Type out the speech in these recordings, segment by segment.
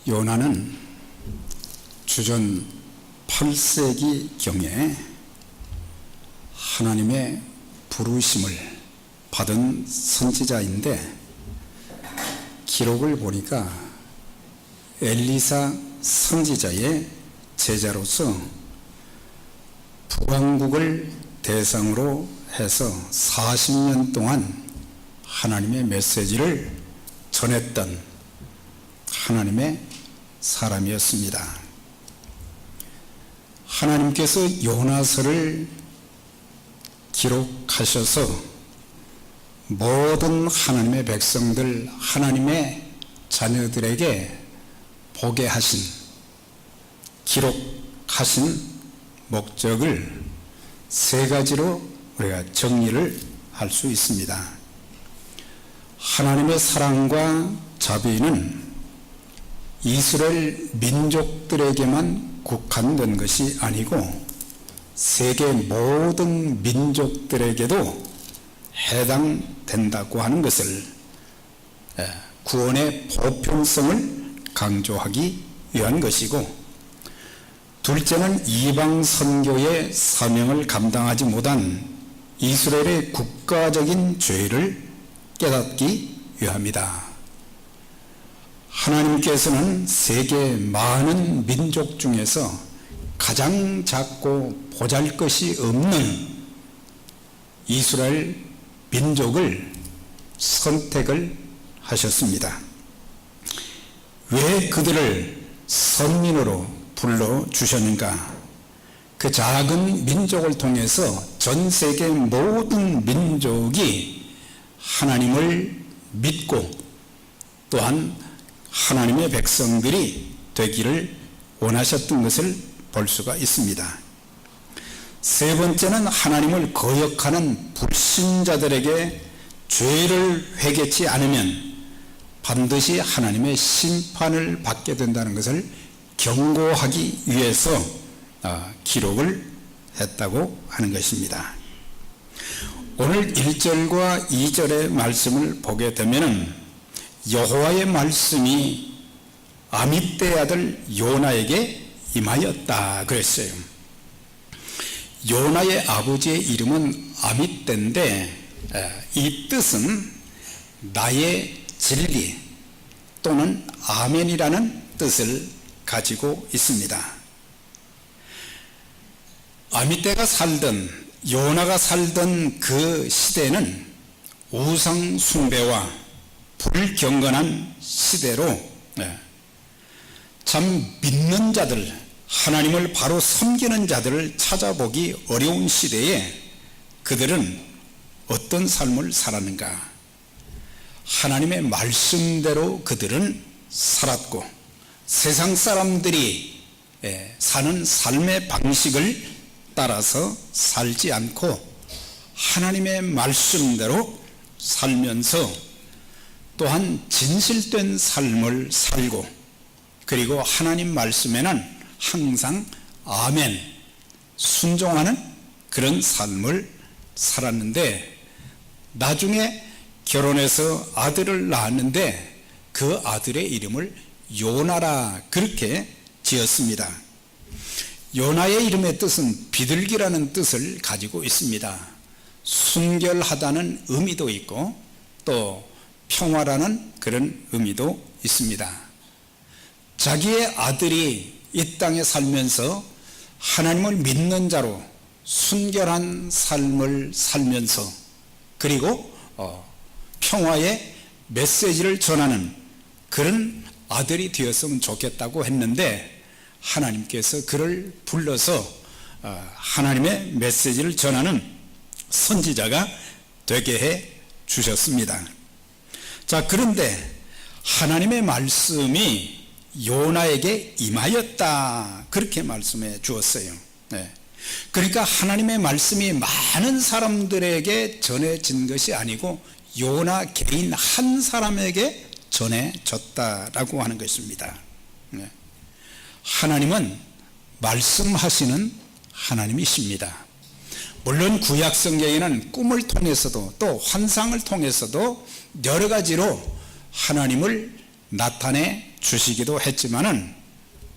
요나는 주전 8세기 경에 하나님의 부르심을 받은 선지자인데, 기록을 보니까 엘리사 선지자의 제자로서 북왕국을 대상으로 해서 40년 동안 하나님의 메시지를 전했던 하나님의 사람이었습니다. 하나님께서 요나서를 기록하셔서 모든 하나님의 백성들, 하나님의 자녀들에게 보게 하신, 기록하신 목적을 세 가지로 우리가 정리를 할 수 있습니다. 하나님의 사랑과 자비는 이스라엘 민족들에게만 국한된 것이 아니고 세계 모든 민족들에게도 해당된다고 하는 것을, 구원의 보편성을 강조하기 위한 것이고, 둘째는 이방 선교의 사명을 감당하지 못한 이스라엘의 국가적인 죄를 깨닫기 위함이다. 하나님께서는 세계 많은 민족 중에서 가장 작고 보잘것이 없는 이스라엘 민족을 선택을 하셨습니다. 왜 그들을 선민으로 불러주셨는가? 그 작은 민족을 통해서 전 세계 모든 민족이 하나님을 믿고 또한 하나님의 백성들이 되기를 원하셨던 것을 볼 수가 있습니다. 세 번째는 하나님을 거역하는 불신자들에게 죄를 회개치 않으면 반드시 하나님의 심판을 받게 된다는 것을 경고하기 위해서 기록을 했다고 하는 것입니다. 오늘 1절과 2절의 말씀을 보게 되면 여호와의 말씀이 아미떼의 아들 요나에게 임하였다 그랬어요. 요나의 아버지의 이름은 아미떼인데, 이 뜻은 나의 진리 또는 아멘이라는 뜻을 가지고 있습니다. 아미떼가 살던, 요나가 살던 그 시대는 우상 숭배와 불경건한 시대로, 참 믿는 자들, 하나님을 바로 섬기는 자들을 찾아보기 어려운 시대에 그들은 어떤 삶을 살았는가? 하나님의 말씀대로 그들은 살았고, 세상 사람들이 사는 삶의 방식을 따라서 살지 않고 하나님의 말씀대로 살면서 또한 진실된 삶을 살고, 그리고 하나님 말씀에는 항상 아멘, 순종하는 그런 삶을 살았는데, 나중에 결혼해서 아들을 낳았는데 그 아들의 이름을 요나라 그렇게 지었습니다. 요나의 이름의 뜻은 비둘기라는 뜻을 가지고 있습니다. 순결하다는 의미도 있고 또 평화라는 그런 의미도 있습니다. 자기의 아들이 이 땅에 살면서 하나님을 믿는 자로 순결한 삶을 살면서, 그리고 평화의 메시지를 전하는 그런 아들이 되었으면 좋겠다고 했는데, 하나님께서 그를 불러서 하나님의 메시지를 전하는 선지자가 되게 해 주셨습니다. 자, 그런데 하나님의 말씀이 요나에게 임하였다 그렇게 말씀해 주었어요. 그러니까 하나님의 말씀이 많은 사람들에게 전해진 것이 아니고 요나 개인 한 사람에게 전해졌다라고 하는 것입니다. 하나님은 말씀하시는 하나님이십니다. 물론 구약 성경에는 꿈을 통해서도 또 환상을 통해서도 여러 가지로 하나님을 나타내 주시기도 했지만은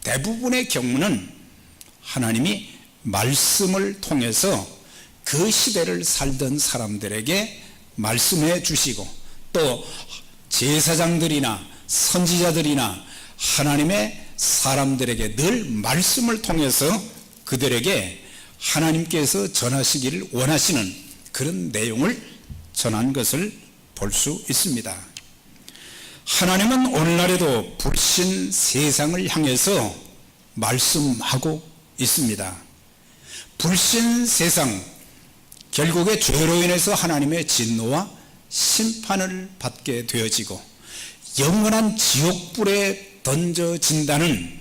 대부분의 경우는 하나님이 말씀을 통해서 그 시대를 살던 사람들에게 말씀해 주시고, 또 제사장들이나 선지자들이나 하나님의 사람들에게 늘 말씀을 통해서 그들에게 하나님께서 전하시기를 원하시는 그런 내용을 전한 것을 볼 수 있습니다. 하나님은 오늘날에도 불신 세상을 향해서 말씀하고 있습니다. 불신 세상, 결국에 죄로 인해서 하나님의 진노와 심판을 받게 되어지고 영원한 지옥불에 던져진다는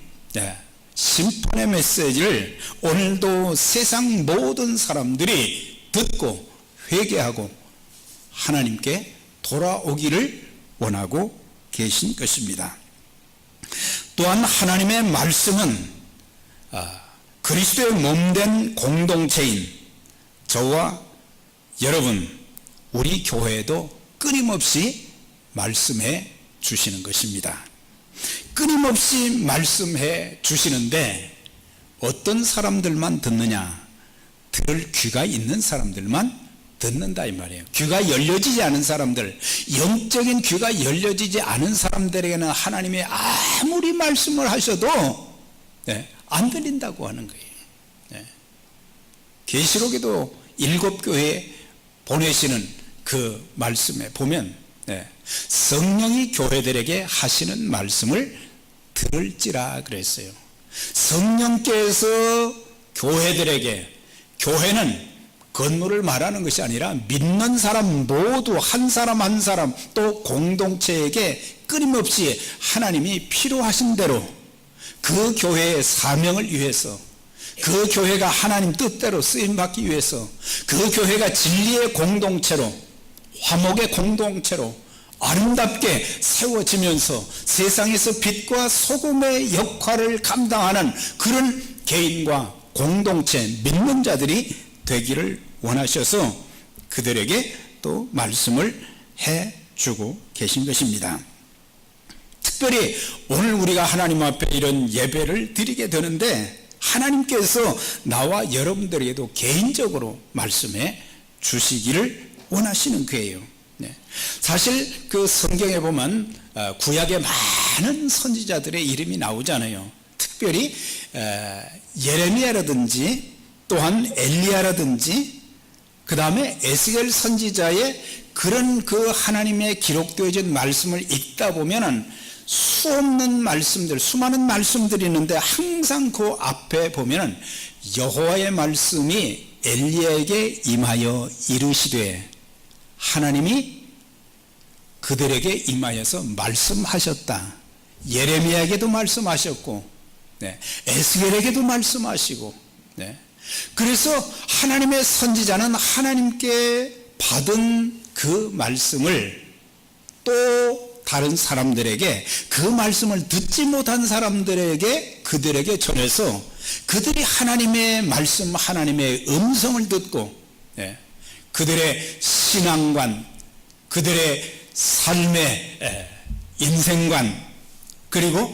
심판의 메시지를 오늘도 세상 모든 사람들이 듣고 회개하고 하나님께 돌아오기를 원하고 계신 것입니다. 또한 하나님의 말씀은 그리스도의 몸된 공동체인 저와 여러분, 우리 교회에도 끊임없이 말씀해 주시는 것입니다. 끊임없이 말씀해 주시는데 어떤 사람들만 듣느냐? 들을 귀가 있는 사람들만 듣는다 이 말이에요. 귀가 열려지지 않은 사람들, 영적인 귀가 열려지지 않은 사람들에게는 하나님이 아무리 말씀을 하셔도 안 들린다고 하는 거예요. 계시록에도 7교회에 보내시는 그 말씀에 보면 성령이 교회들에게 하시는 말씀을 들을지라 그랬어요. 성령께서 교회들에게, 교회는 건물을 말하는 것이 아니라 믿는 사람 모두 한 사람 한 사람 또 공동체에게 끊임없이 하나님이 필요하신 대로 그 교회의 사명을 위해서, 그 교회가 하나님 뜻대로 쓰임받기 위해서, 그 교회가 진리의 공동체로, 화목의 공동체로 아름답게 세워지면서 세상에서 빛과 소금의 역할을 감당하는 그런 개인과 공동체, 믿는 자들이 되기를 원하셔서 그들에게 또 말씀을 해주고 계신 것입니다. 특별히 오늘 우리가 하나님 앞에 이런 예배를 드리게 되는데 하나님께서 나와 여러분들에게도 개인적으로 말씀해 주시기를 원하시는 거예요. 사실 그 성경에 보면 구약에 많은 선지자들의 이름이 나오잖아요. 특별히 예레미야라든지 또한 엘리야라든지 그 다음에 에스겔 선지자의 그런 그 하나님의 기록되어진 말씀을 읽다 보면은 수없는 말씀들, 수많은 말씀들이 있는데 항상 그 앞에 보면은 여호와의 말씀이 엘리야에게 임하여 이르시되, 하나님이 그들에게 임하여서 말씀하셨다. 예레미야에게도 말씀하셨고, 에스겔에게도 말씀하시고, 그래서 하나님의 선지자는 하나님께 받은 그 말씀을 또 다른 사람들에게, 그 말씀을 듣지 못한 사람들에게 그들에게 전해서 그들이 하나님의 말씀, 하나님의 음성을 듣고 그들의 신앙관, 그들의 삶의 인생관, 그리고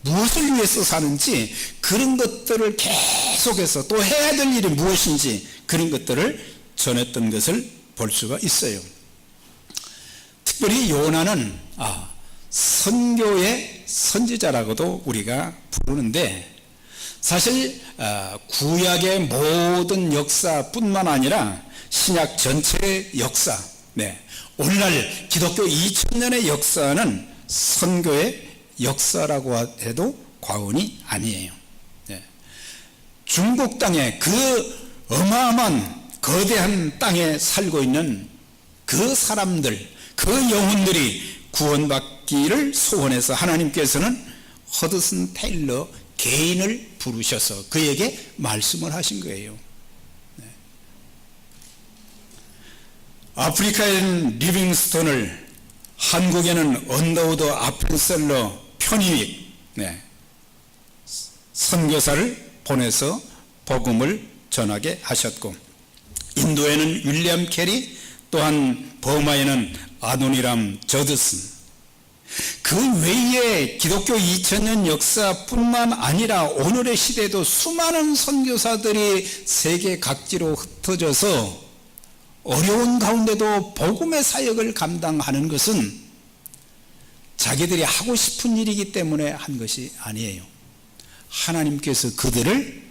무엇을 위해서 사는지 그런 것들을 계속해서 또 해야 될 일이 무엇인지 그런 것들을 전했던 것을 볼 수가 있어요. 특별히 요나는 선교의 선지자라고도 우리가 부르는데, 사실 구약의 모든 역사뿐만 아니라 신약 전체의 역사, 오늘날 기독교 2000년의 역사는 선교의 역사라고 해도 과언이 아니에요. 중국 땅에, 그 어마어마한 거대한 땅에 살고 있는 그 사람들, 그 영혼들이 구원받기를 소원해서 하나님께서는 허드슨 테일러 개인을 부르셔서 그에게 말씀을 하신 거예요. 아프리카에는 리빙스톤을, 한국에는 언더우드 아펜셀러 편히 선교사를 보내서 복음을 전하게 하셨고, 인도에는 윌리엄 캐리, 또한 버마에는 아도니람 저드슨, 그 외에 기독교 2000년 역사뿐만 아니라 오늘의 시대에도 수많은 선교사들이 세계 각지로 흩어져서 어려운 가운데도 복음의 사역을 감당하는 것은 자기들이 하고 싶은 일이기 때문에 한 것이 아니에요. 하나님께서 그들을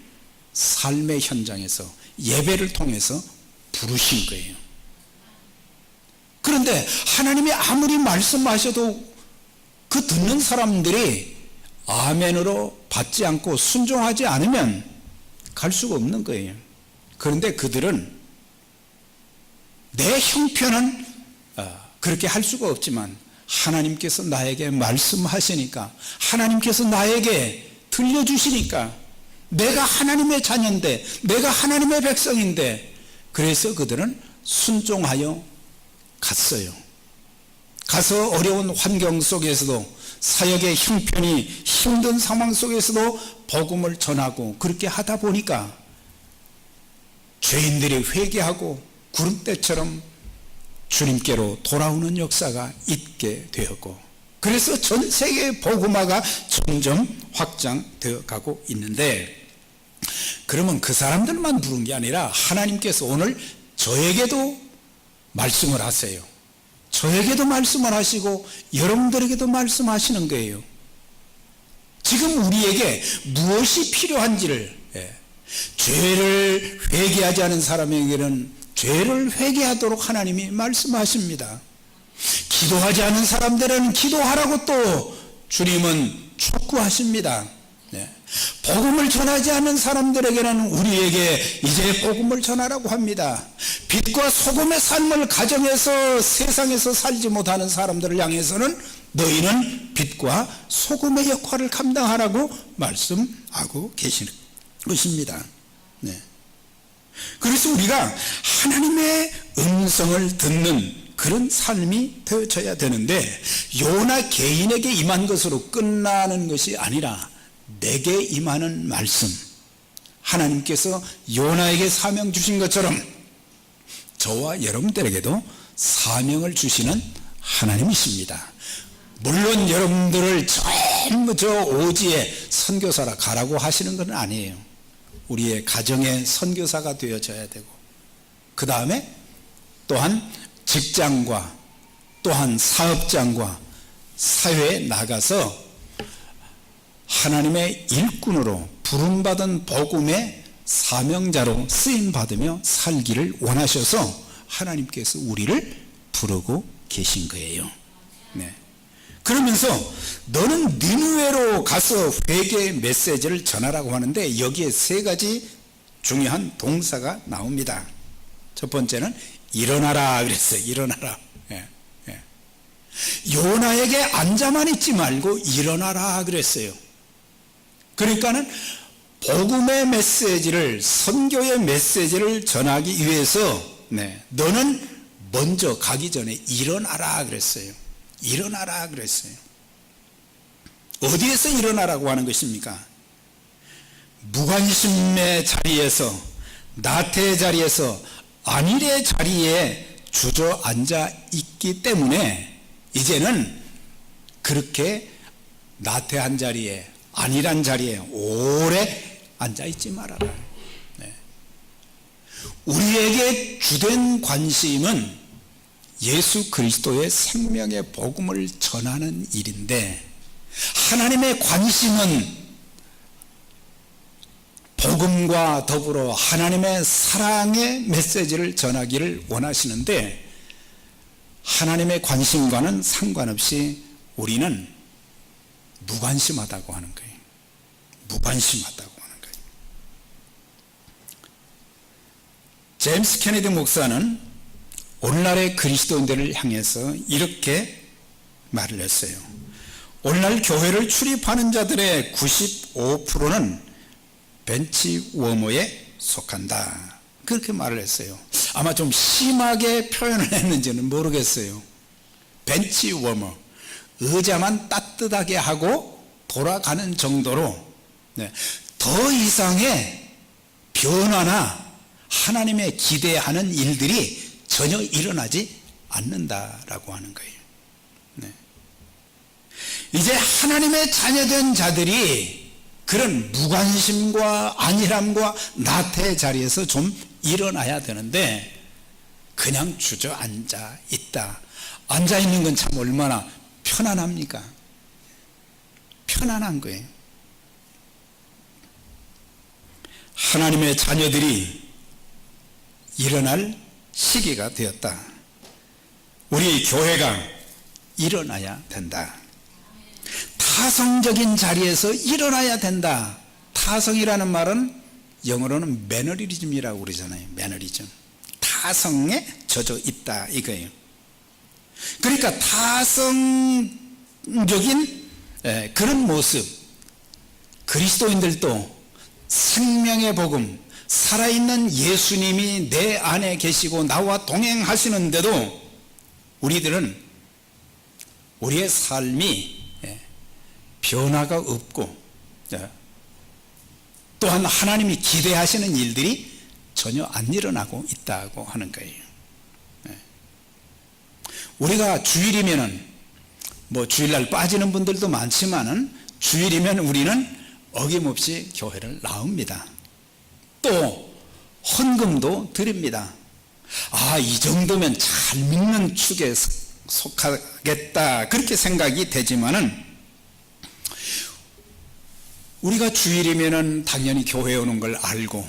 삶의 현장에서 예배를 통해서 부르신 거예요. 그런데 하나님이 아무리 말씀하셔도 그 듣는 사람들이 아멘으로 받지 않고 순종하지 않으면 갈 수가 없는 거예요. 그런데 그들은 내 형편은 그렇게 할 수가 없지만 하나님께서 나에게 말씀하시니까, 하나님께서 나에게 들려주시니까, 내가 하나님의 자녀인데, 내가 하나님의 백성인데, 그래서 그들은 순종하여 갔어요. 가서 어려운 환경 속에서도, 사역의 형편이 힘든 상황 속에서도 복음을 전하고, 그렇게 하다 보니까 죄인들이 회개하고 구름대처럼 주님께로 돌아오는 역사가 있게 되었고, 그래서 전 세계의 복음화가 점점 확장되어 가고 있는데, 그러면 그 사람들만 부른 게 아니라 하나님께서 오늘 저에게도 말씀을 하세요. 저에게도 말씀을 하시고 여러분들에게도 말씀하시는 거예요. 지금 우리에게 무엇이 필요한지를, 죄를 회개하지 않은 사람에게는 죄를 회개하도록 하나님이 말씀하십니다. 기도하지 않은 사람들은 기도하라고 또 주님은 촉구하십니다. 복음을 전하지 않는 사람들에게는 우리에게 이제 복음을 전하라고 합니다. 빛과 소금의 삶을 가정에서 세상에서 살지 못하는 사람들을 향해서는 너희는 빛과 소금의 역할을 감당하라고 말씀하고 계시는 것입니다. 그래서 우리가 하나님의 음성을 듣는 그런 삶이 되어져야 되는데, 요나 개인에게 임한 것으로 끝나는 것이 아니라 내게 임하는 말씀, 하나님께서 요나에게 사명 주신 것처럼 저와 여러분들에게도 사명을 주시는 하나님이십니다. 물론 여러분들을 저 오지에 선교사라 가라고 하시는 건 아니에요. 우리의 가정의 선교사가 되어져야 되고, 그 다음에 또한 직장과 또한 사업장과 사회에 나가서 하나님의 일꾼으로 부름받은 복음의 사명자로 쓰임받으며 살기를 원하셔서 하나님께서 우리를 부르고 계신 거예요. 그러면서 너는 니느웨로 가서 회개 메시지를 전하라고 하는데, 여기에 세 가지 중요한 동사가 나옵니다. 첫 번째는 일어나라 그랬어요. 일어나라. 요나에게 앉아만 있지 말고 일어나라 그랬어요. 그러니까는 복음의 메시지를, 선교의 메시지를 전하기 위해서 너는 먼저 가기 전에 일어나라 그랬어요. 일어나라 그랬어요. 어디에서 일어나라고 하는 것입니까? 무관심의 자리에서, 나태의 자리에서 안일의 자리에 주저앉아 있기 때문에 이제는 그렇게 나태한 자리에, 안일한 자리에 오래 앉아있지 말아라. 우리에게 주된 관심은 예수 그리스도의 생명의 복음을 전하는 일인데, 하나님의 관심은 복음과 더불어 하나님의 사랑의 메시지를 전하기를 원하시는데, 하나님의 관심과는 상관없이 우리는 무관심하다고 하는 거예요. 무관심하다고 하는 거예요. 제임스 케네디 목사는 오늘날의 그리스도인들을 향해서 이렇게 말을 했어요. 오늘날 교회를 출입하는 자들의 95%는 벤치 워머에 속한다. 그렇게 말을 했어요. 아마 좀 심하게 표현을 했는지는 모르겠어요. 벤치 워머, 의자만 따뜻하게 하고 돌아가는 정도로 더 이상의 변화나 하나님의 기대하는 일들이 전혀 일어나지 않는다라고 하는 거예요. 이제 하나님의 자녀된 자들이 그런 무관심과 안일함과 나태의 자리에서 좀 일어나야 되는데, 그냥 주저앉아 있다. 앉아 있는 건 참 얼마나 편안합니까? 편안한 거예요. 하나님의 자녀들이 일어날 시기가 되었다. 우리 교회가 일어나야 된다. 타성적인 자리에서 일어나야 된다. 타성이라는 말은 영어로는 매너리즘이라고 그러잖아요. 매너리즘. 타성에 젖어 있다 이거예요. 그러니까 타성적인 그런 모습, 그리스도인들도 생명의 복음, 살아있는 예수님이 내 안에 계시고 나와 동행하시는데도 우리들은 우리의 삶이 변화가 없고, 또한 하나님이 기대하시는 일들이 전혀 안 일어나고 있다고 하는 거예요. 우리가 주일이면은 주일날 빠지는 분들도 많지만은 주일이면 우리는 어김없이 교회를 나옵니다. 또 헌금도 드립니다. 이 정도면 잘 믿는 축에 속하겠다 그렇게 생각이 되지만은, 우리가 주일이면은 당연히 교회에 오는 걸 알고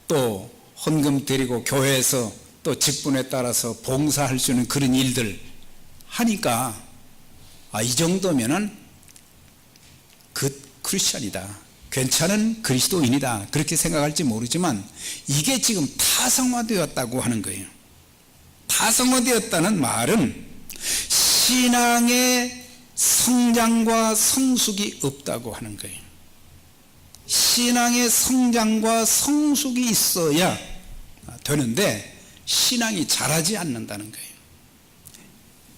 또 헌금 드리고 교회에서 또 직분에 따라서 봉사할 수 있는 그런 일들 하니까 이 정도면은 크리스천이다, 괜찮은 그리스도인이다 그렇게 생각할지 모르지만, 이게 지금 타성화되었다고 하는 거예요. 타성화되었다는 말은 신앙의 성장과 성숙이 없다고 하는 거예요. 신앙의 성장과 성숙이 있어야 되는데 신앙이 자라지 않는다는 거예요.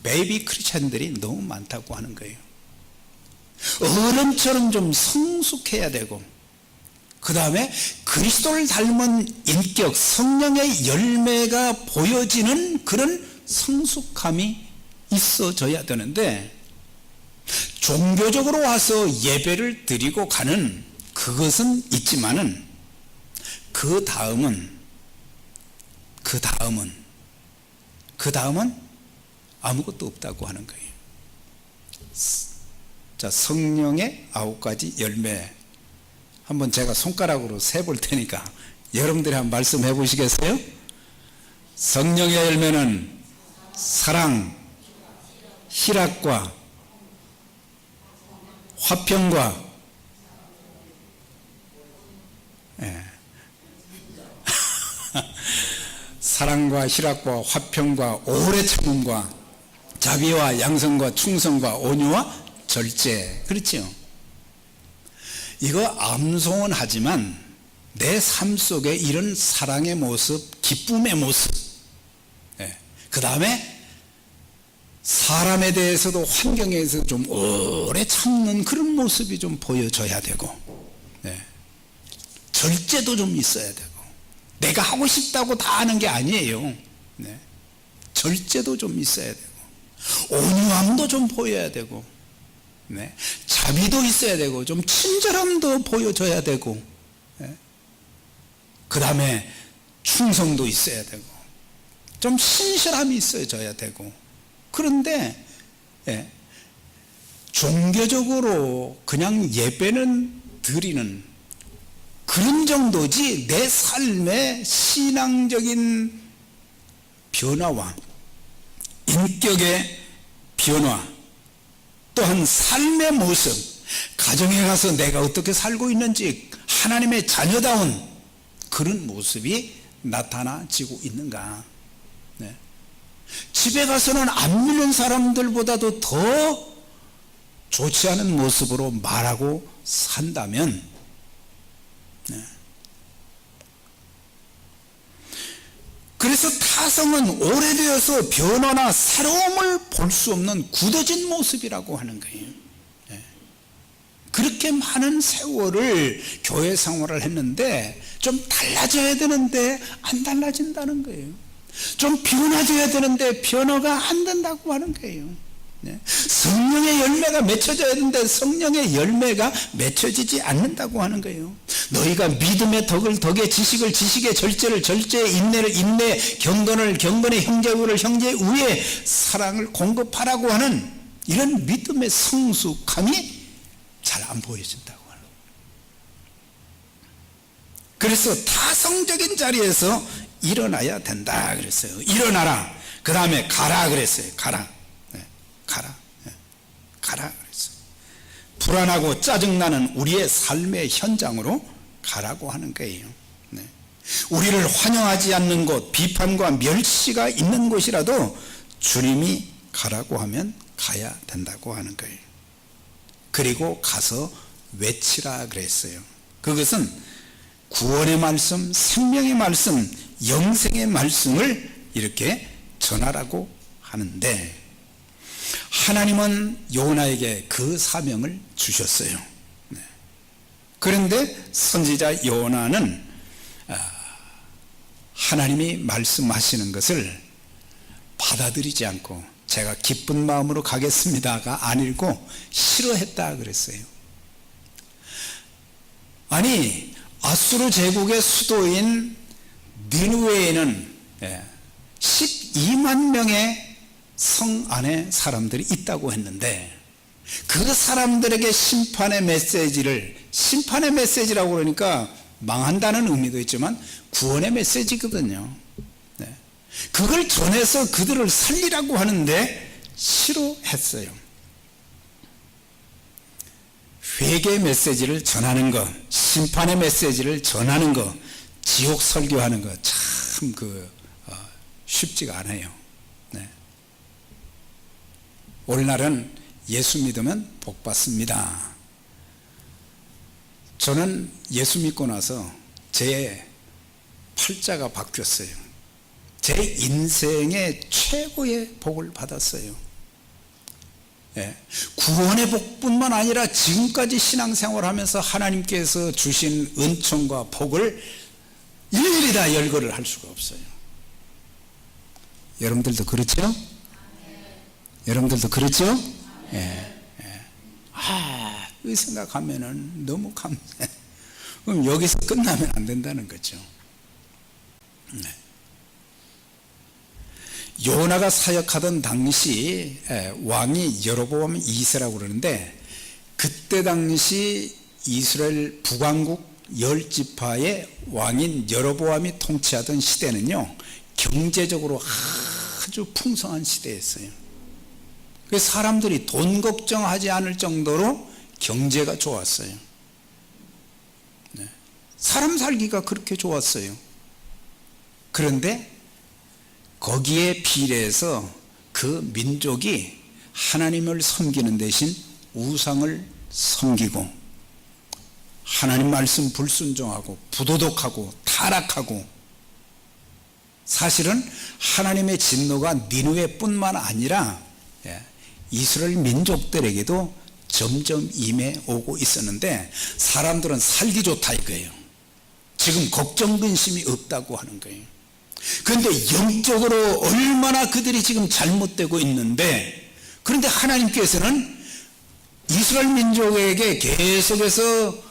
베이비 크리스찬들이 너무 많다고 하는 거예요. 어른처럼 좀 성숙해야 되고, 그 다음에 그리스도를 닮은 인격, 성령의 열매가 보여지는 그런 성숙함이 있어져야 되는데, 종교적으로 와서 예배를 드리고 가는 그것은 있지만은 그 다음은 아무것도 없다고 하는 거예요. 자, 성령의 9가지 열매 한번 제가 손가락으로 세볼 테니까 여러분들이 한번 말씀해 보시겠어요? 성령의 열매는 사랑, 희락과 화평과 사랑과 희락과 화평과 오래 참음과 자비와 양성과 충성과 온유와 절제. 그렇죠? 이거 암송은 하지만 내 삶 속에 이런 사랑의 모습, 기쁨의 모습, 그 다음에 사람에 대해서도 환경에 대해서 좀 오래 참는 그런 모습이 좀 보여져야 되고, 절제도 좀 있어야 되고, 내가 하고 싶다고 다 하는 게 아니에요. 절제도 좀 있어야 되고, 온유함도 좀 보여야 되고, 자비도 있어야 되고, 좀 친절함도 보여줘야 되고, 그 다음에 충성도 있어야 되고, 좀 신실함이 있어져야 되고. 그런데 종교적으로 그냥 예배는 드리는 그런 정도지, 내 삶의 신앙적인 변화와 인격의 변화, 또한 삶의 모습, 가정에 가서 내가 어떻게 살고 있는지 하나님의 자녀다운 그런 모습이 나타나지고 있는가. 집에 가서는 안 믿는 사람들보다도 더 좋지 않은 모습으로 말하고 산다면, 그래서 타성은 오래되어서 변화나 새로움을 볼 수 없는 굳어진 모습이라고 하는 거예요. 그렇게 많은 세월을 교회 생활을 했는데 좀 달라져야 되는데 안 달라진다는 거예요. 좀 변화돼야 되는데 변화가 안 된다고 하는 거예요. 성령의 열매가 맺혀져야 되는데 성령의 열매가 맺혀지지 않는다고 하는 거예요. 너희가 믿음의 덕에 지식을 지식의 절제를 절제에 인내를 인내 경건을 경건에 형제우를 형제의 우에 사랑을 공급하라고 하는 이런 믿음의 성숙함이 잘 안 보여진다고 하는 거예요. 그래서 타성적인 자리에서 일어나야 된다 그랬어요. 일어나라. 그 다음에 가라 그랬어요. 가라. 가라 그랬어요. 불안하고 짜증나는 우리의 삶의 현장으로 가라고 하는 거예요. 우리를 환영하지 않는 곳, 비판과 멸시가 있는 곳이라도 주님이 가라고 하면 가야 된다고 하는 거예요. 그리고 가서 외치라 그랬어요. 그것은 구원의 말씀, 생명의 말씀, 영생의 말씀을 이렇게 전하라고 하는데 하나님은 요나에게 그 사명을 주셨어요. 그런데 선지자 요나는 하나님이 말씀하시는 것을 받아들이지 않고 제가 기쁜 마음으로 가겠습니다가 아니고 싫어했다 그랬어요. 아니 아수르 제국의 수도인 니느웨에는 12만 명의 성 안에 사람들이 있다고 했는데 그 사람들에게 심판의 메시지라고 그러니까 망한다는 의미도 있지만 구원의 메시지거든요. 그걸 전해서 그들을 살리라고 하는데 싫어했어요. 회개의 메시지를 전하는 것, 심판의 메시지를 전하는 것, 지옥 설교하는 것 참 쉽지가 않아요. 오늘날은 예수 믿으면 복 받습니다. 저는 예수 믿고 나서 제 팔자가 바뀌었어요. 제 인생의 최고의 복을 받았어요. 구원의 복뿐만 아니라 지금까지 신앙생활하면서 하나님께서 주신 은총과 복을 일일이 다 열거를 할 수가 없어요. 여러분들도 그렇죠? 여러분들도 그렇죠? 이 생각하면은 너무 감사해. 그럼 여기서 끝나면 안 된다는 거죠. 요나가 사역하던 당시 왕이 여로보암 2세라고 그러는데 그때 당시 이스라엘 북왕국 10지파의 왕인 여로보암이 통치하던 시대는요 경제적으로 아주 풍성한 시대였어요. 그래서 사람들이 돈 걱정하지 않을 정도로 경제가 좋았어요. 사람 살기가 그렇게 좋았어요. 그런데 거기에 비례해서 그 민족이 하나님을 섬기는 대신 우상을 섬기고 하나님 말씀 불순종하고 부도덕하고 타락하고 사실은 하나님의 진노가 니느웨뿐만 아니라 이스라엘 민족들에게도 점점 임해오고 있었는데 사람들은 살기 좋다 이거예요. 지금 걱정 근심이 없다고 하는 거예요. 그런데 영적으로 얼마나 그들이 지금 잘못되고 있는데 그런데 하나님께서는 이스라엘 민족에게 계속해서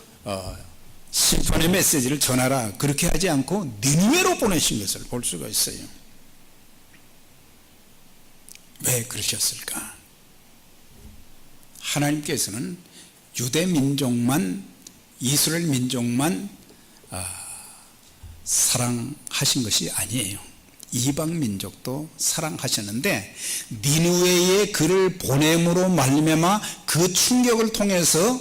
심판의 메시지를 전하라 그렇게 하지 않고 니느웨로 보내신 것을 볼 수가 있어요. 왜 그러셨을까? 하나님께서는 유대 민족만 이스라엘 민족만 사랑하신 것이 아니에요. 이방 민족도 사랑하셨는데 니느웨에 그를 보냄으로 말미암아 그 충격을 통해서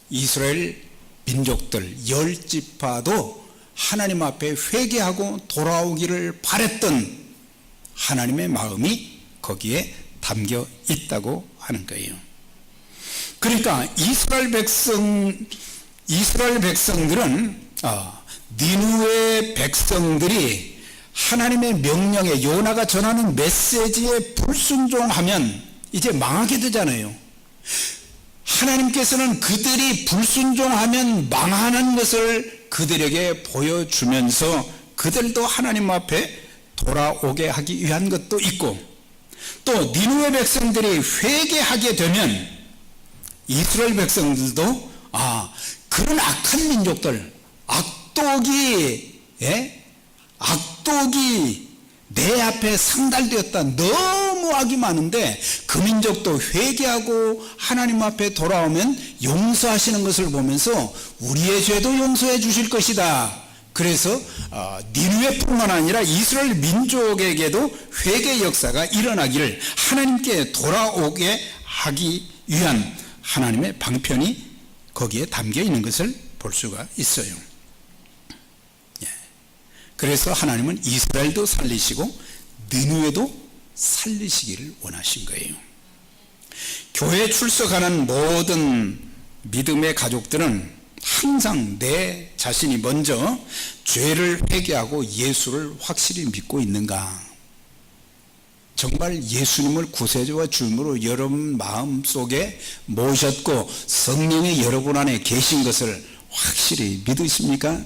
이스라엘 민족들 10지파도 하나님 앞에 회개하고 돌아오기를 바랬던 하나님의 마음이 거기에 담겨 있다고 하는 거예요. 그러니까 이스라엘 백성들은 니느웨 백성들이 하나님의 명령에 요나가 전하는 메시지에 불순종하면 이제 망하게 되잖아요. 하나님께서는 그들이 불순종하면 망하는 것을 그들에게 보여주면서 그들도 하나님 앞에 돌아오게 하기 위한 것도 있고 또 니느웨 백성들이 회개하게 되면 이스라엘 백성들도 그런 악한 민족들, 악독이 내 앞에 상달되었다. 너무 악이 많은데 그 민족도 회개하고 하나님 앞에 돌아오면 용서하시는 것을 보면서 우리의 죄도 용서해 주실 것이다. 그래서 니느웨뿐만 아니라 이스라엘 민족에게도 회개 역사가 일어나기를, 하나님께 돌아오게 하기 위한 하나님의 방편이 거기에 담겨 있는 것을 볼 수가 있어요. 그래서 하나님은 이스라엘도 살리시고 니느웨도 살리시기를 원하신 거예요. 교회에 출석하는 모든 믿음의 가족들은 항상 내 자신이 먼저 죄를 회개하고 예수를 확실히 믿고 있는가, 정말 예수님을 구세주와 주님으로 여러분 마음속에 모셨고 성령이 여러분 안에 계신 것을 확실히 믿으십니까?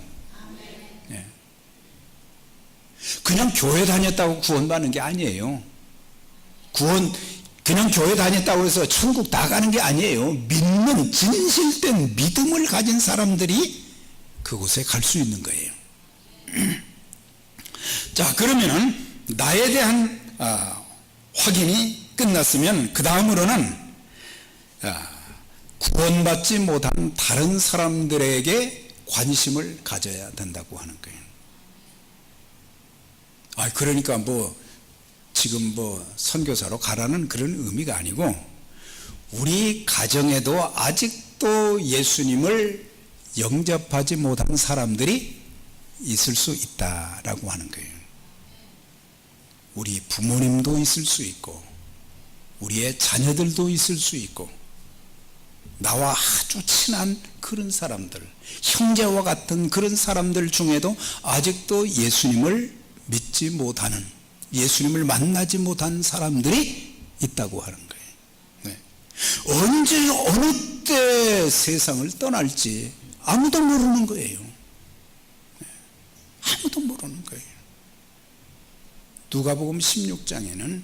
그냥 교회 다녔다고 구원받는 게 아니에요. 그냥 교회 다녔다고 해서 천국 나가는 게 아니에요. 믿는 진실된 믿음을 가진 사람들이 그곳에 갈 수 있는 거예요. 자, 그러면은 나에 대한 확인이 끝났으면 그 다음으로는 구원받지 못한 다른 사람들에게 관심을 가져야 된다고 하는 거예요. 그러니까 지금 선교사로 가라는 그런 의미가 아니고, 우리 가정에도 아직도 예수님을 영접하지 못한 사람들이 있을 수 있다라고 하는 거예요. 우리 부모님도 있을 수 있고, 우리의 자녀들도 있을 수 있고, 나와 아주 친한 그런 사람들, 형제와 같은 그런 사람들 중에도 아직도 예수님을 믿지 못하는, 예수님을 만나지 못한 사람들이 있다고 하는 거예요. 언제 어느 때 세상을 떠날지 아무도 모르는 거예요. 아무도 모르는 거예요. 누가복음 16장에는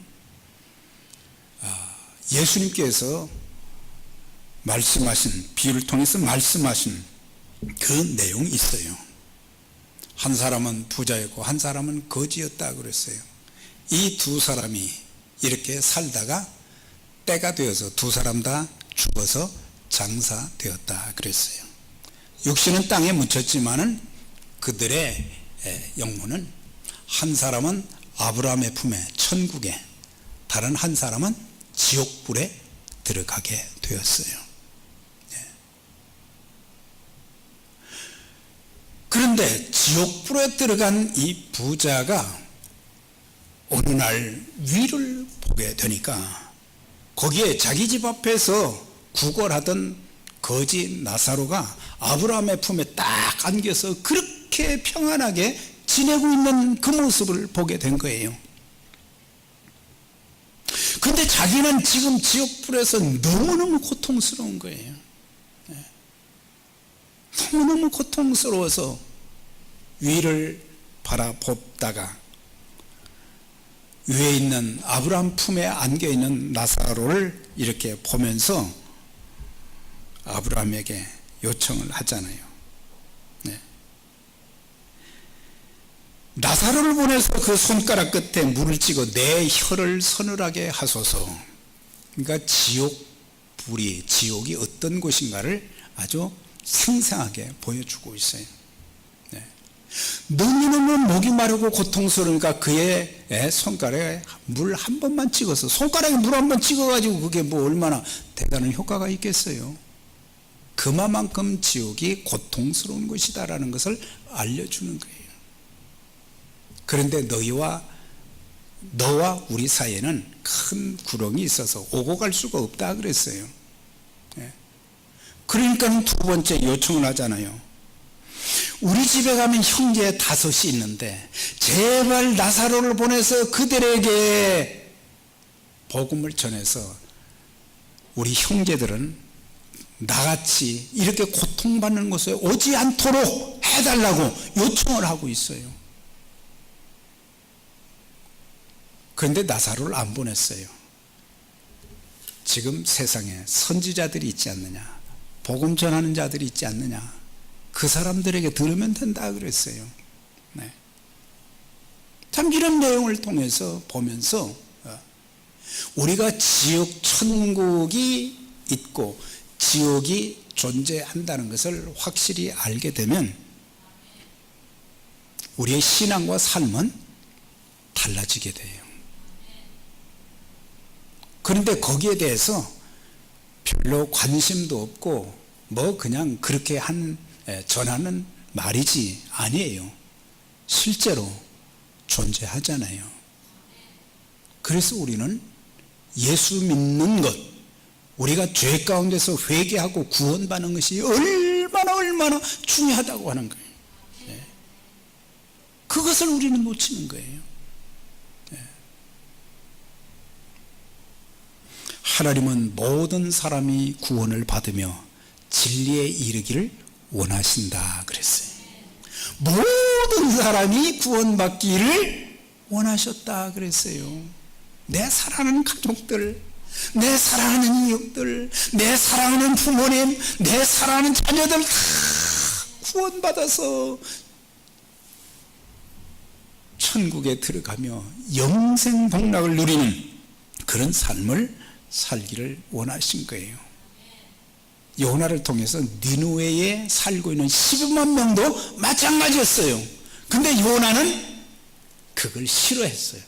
예수님께서 말씀하신, 비유를 통해서 말씀하신 그 내용이 있어요. 한 사람은 부자였고 한 사람은 거지였다 그랬어요. 이 두 사람이 이렇게 살다가 때가 되어서 두 사람 다 죽어서 장사되었다 그랬어요. 육신은 땅에 묻혔지만은 그들의 영혼은, 한 사람은 아브라함의 품에 천국에, 다른 한 사람은 지옥불에 들어가게 되었어요. 그런데 지옥불에 들어간 이 부자가 어느 날 위를 보게 되니까 거기에 자기 집 앞에서 구걸하던 거지 나사로가 아브라함의 품에 딱 안겨서 그렇게 평안하게 지내고 있는 그 모습을 보게 된 거예요. 그런데 자기는 지금 지옥불에서 너무너무 고통스러운 거예요. 너무너무 고통스러워서 위를 바라보다가 위에 있는 아브라함 품에 안겨있는 나사로를 이렇게 보면서 아브라함에게 요청을 하잖아요. 나사로를 보내서 그 손가락 끝에 물을 찍어 내 혀를 서늘하게 하소서. 그러니까 지옥이 어떤 곳인가를 아주 생생하게 보여주고 있어요. 너무너무 목이 마르고 고통스러우니까 그의 손가락에 물 한 번만 찍어서, 손가락에 물 한 번 찍어가지고 그게 얼마나 대단한 효과가 있겠어요. 그만큼 지옥이 고통스러운 것이다라는 것을 알려주는 거예요. 그런데 너와 우리 사이에는 큰 구렁이 있어서 오고 갈 수가 없다 그랬어요. 그러니까 두 번째 요청을 하잖아요. 우리 집에 가면 형제 5이 있는데 제발 나사로를 보내서 그들에게 복음을 전해서 우리 형제들은 나같이 이렇게 고통받는 곳에 오지 않도록 해달라고 요청을 하고 있어요. 그런데 나사로를 안 보냈어요. 지금 세상에 선지자들이 있지 않느냐, 복음 전하는 자들이 있지 않느냐, 그 사람들에게 들으면 된다 그랬어요. 네. 참 이런 내용을 통해서 보면서 우리가 지옥 천국이 있고 지옥이 존재한다는 것을 확실히 알게 되면 우리의 신앙과 삶은 달라지게 돼요. 그런데 거기에 대해서 별로 관심도 없고 그냥 그렇게 전하는 말이지 아니에요. 실제로 존재하잖아요. 그래서 우리는 예수 믿는 것, 우리가 죄 가운데서 회개하고 구원받는 것이 얼마나 중요하다고 하는 거예요. 그것을 우리는 놓치는 거예요. 하나님은 모든 사람이 구원을 받으며 진리에 이르기를 원하신다 그랬어요. 모든 사람이 구원받기를 원하셨다 그랬어요. 내 사랑하는 가족들, 내 사랑하는 이웃들, 내 사랑하는 부모님, 내 사랑하는 자녀들 다 구원받아서 천국에 들어가며 영생 복락을 누리는 그런 삶을 살기를 원하신 거예요. 요나를 통해서 니느웨에 살고 있는 12만 명도 마찬가지였어요. 근데 요나는 그걸 싫어했어요.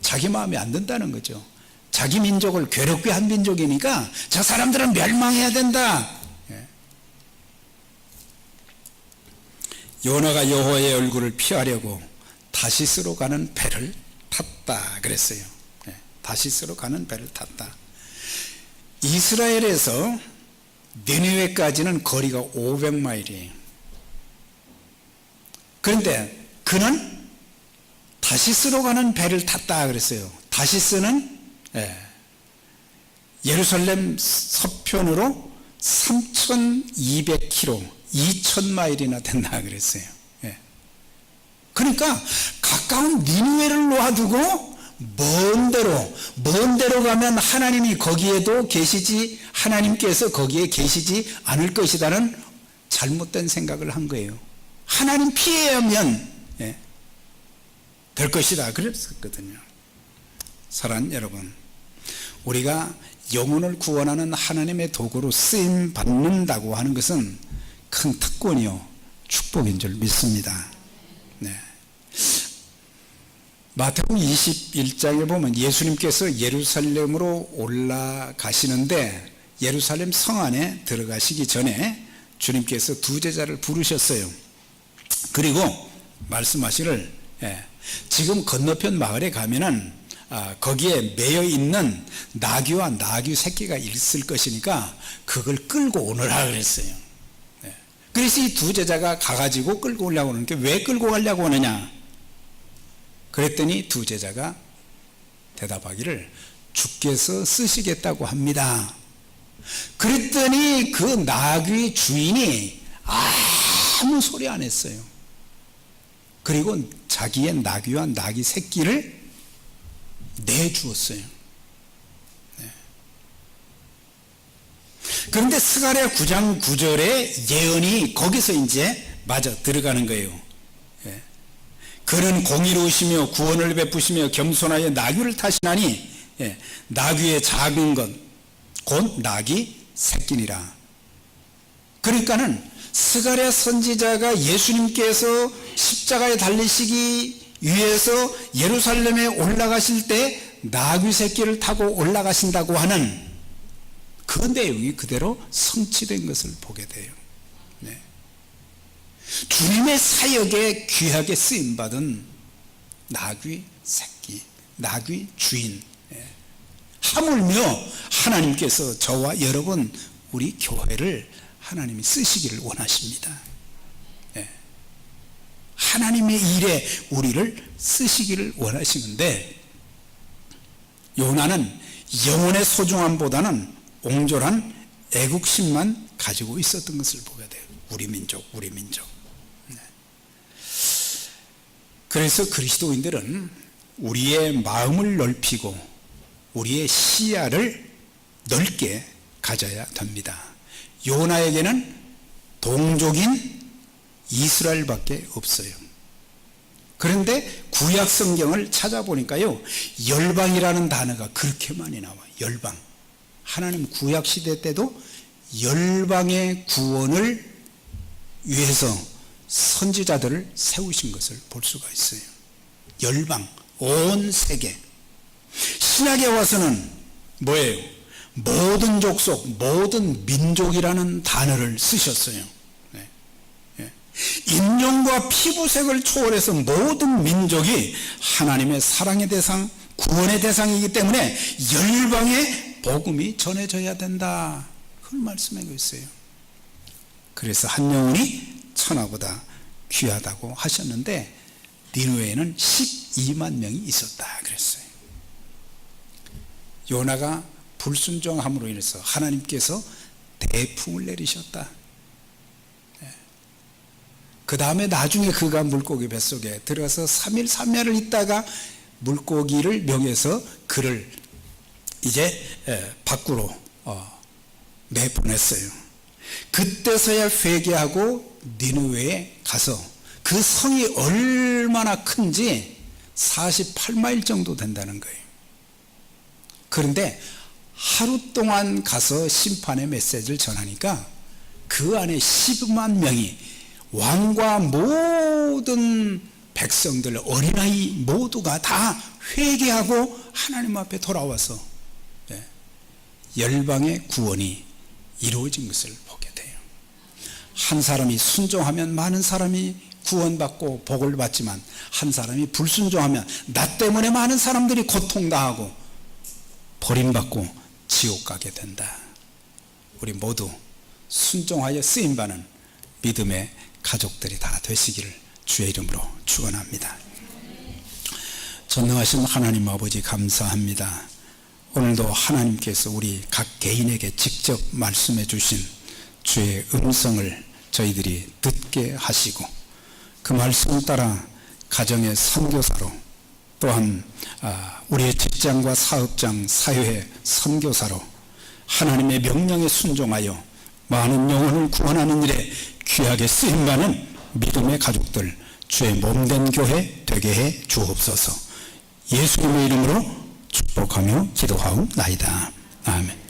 자기 마음에 안 든다는 거죠. 자기 민족을 괴롭게 한 민족이니까 저 사람들은 멸망해야 된다. 요나가 여호와의 얼굴을 피하려고 다시스로 가는 배를 탔다 그랬어요. 다시스로 가는 배를 탔다. 이스라엘에서 니느웨까지는 거리가 500마일이에요. 그런데 그는 다시스로 가는 배를 탔다 그랬어요. 다시스는 예루살렘 서편으로 3,200km, 2,000마일이나 된다 그랬어요. 그러니까 가까운 니느웨를 놓아두고 먼 데로 가면 하나님이 거기에도 계시지, 하나님께서 거기에 계시지 않을 것이라는 잘못된 생각을 한 거예요. 하나님 피해야면 될 것이다 그랬었거든요. 사랑하는 여러분, 우리가 영혼을 구원하는 하나님의 도구로 쓰임 받는다고 하는 것은 큰 특권이요 축복인 줄 믿습니다. 마태복음 21장에 보면 예수님께서 예루살렘으로 올라가시는데 예루살렘 성 안에 들어가시기 전에 주님께서 두 제자를 부르셨어요. 그리고 말씀하시를 지금 건너편 마을에 가면은 거기에 매여 있는 나귀와 나귀 새끼가 있을 것이니까 그걸 끌고 오너라 그랬어요. 그래서 이 두 제자가 가가지고 끌고 오려고 하는데 왜 끌고 가려고 하느냐? 그랬더니 두 제자가 대답하기를 주께서 쓰시겠다고 합니다. 그랬더니 그 나귀 주인이 아무 소리 안 했어요. 그리고 자기의 나귀와 나귀 새끼를 내주었어요. 그런데 스가랴 9장 9절의 예언이 거기서 이제 맞아 들어가는 거예요. 그는 공의로우시며 구원을 베푸시며 겸손하여 나귀를 타시나니 나귀의 작은 것 곧 나귀 새끼니라. 그러니까는 스가랴 선지자가 예수님께서 십자가에 달리시기 위해서 예루살렘에 올라가실 때 나귀 새끼를 타고 올라가신다고 하는 그 내용이 그대로 성취된 것을 보게 돼요. 주님의 사역에 귀하게 쓰임받은 나귀 새끼, 나귀 주인. 하물며 하나님께서 저와 여러분 우리 교회를 하나님이 쓰시기를 원하십니다. 하나님의 일에 우리를 쓰시기를 원하시는데 요나는 영혼의 소중함보다는 옹졸한 애국심만 가지고 있었던 것을 보게 돼요. 우리 민족. 그래서 그리스도인들은 우리의 마음을 넓히고 우리의 시야를 넓게 가져야 됩니다. 요나에게는 동족인 이스라엘밖에 없어요. 그런데 구약 성경을 찾아보니까요, 열방이라는 단어가 그렇게 많이 나와요. 열방. 하나님 구약 시대 때도 열방의 구원을 위해서 선지자들을 세우신 것을 볼 수가 있어요. 열방, 온 세계. 신약에 와서는 뭐예요? 모든 족속, 모든 민족이라는 단어를 쓰셨어요. 인종과 피부색을 초월해서 모든 민족이 하나님의 사랑의 대상, 구원의 대상이기 때문에 열방에 복음이 전해져야 된다. 그걸 말씀하고 있어요. 그래서 한 영혼이 천하보다 귀하다고 하셨는데 니느웨에는 12만 명이 있었다 그랬어요. 요나가 불순종함으로 인해서 하나님께서 대풍을 내리셨다. 그 다음에 나중에 그가 물고기 뱃속에 들어가서 3일 3夜을 있다가 물고기를 명해서 그를 이제 밖으로 내보냈어요. 그때서야 회개하고 니느웨에 가서 그 성이 얼마나 큰지 48마일 정도 된다는 거예요. 그런데 하루 동안 가서 심판의 메시지를 전하니까 그 안에 10만 명이 왕과 모든 백성들, 어린아이 모두가 다 회개하고 하나님 앞에 돌아와서 열방의 구원이 이루어진 것을 보게 돼요. 한 사람이 순종하면 많은 사람이 구원받고 복을 받지만 한 사람이 불순종하면 나 때문에 많은 사람들이 고통당하고 버림받고 지옥 가게 된다. 우리 모두 순종하여 쓰임받는 믿음의 가족들이 다 되시기를 주의 이름으로 축원합니다. 전능하신 하나님 아버지 감사합니다. 오늘도 하나님께서 우리 각 개인에게 직접 말씀해 주신 주의 음성을 저희들이 듣게 하시고 그 말씀을 따라 가정의 선교사로 또한 우리의 직장과 사업장, 사회의 선교사로 하나님의 명령에 순종하여 많은 영혼을 구원하는 일에 귀하게 쓰임받는 믿음의 가족들 주의 몸된 교회 되게 해 주옵소서. 예수님의 이름으로 축복하며 기도하옵나이다. 아멘.